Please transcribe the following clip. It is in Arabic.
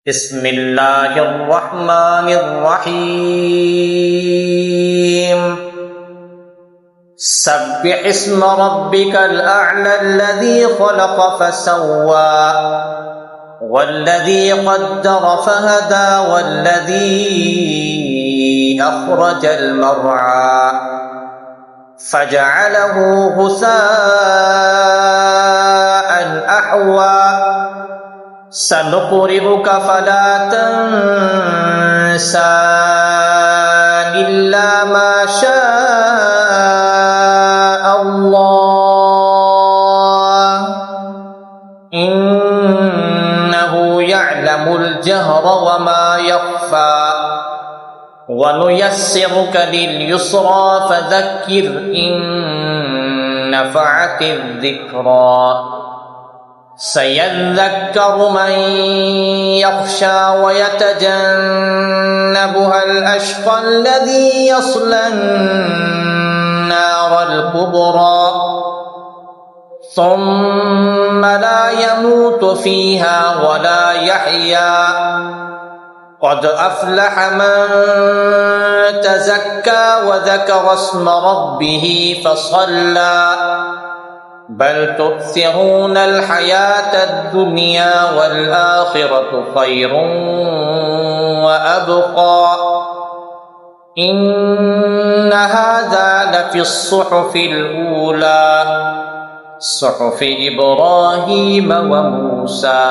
بسم الله الرحمن الرحيم سبح اسم ربك الأعلى الذي خلق فسوى والذي قدر فهدى والذي أخرج المرعى فجعله غثاء أحوى سنقرئك فلا تنسى إلا ما شاء الله إنه يعلم الجهر وما يخفى ونيسرك لليسرى فذكر إن نفعت الذكرى سيذكر من يخشى ويتجنبها الأشقى الذي يصلى النار الكبرى ثم لا يموت فيها ولا يحيا قد أفلح من تزكى وذكر اسم ربه فصلى بل تؤثرون الحياة الدنيا والآخرة خير وأبقى إن هذا لفي الصحف الأولى صحف إبراهيم وموسى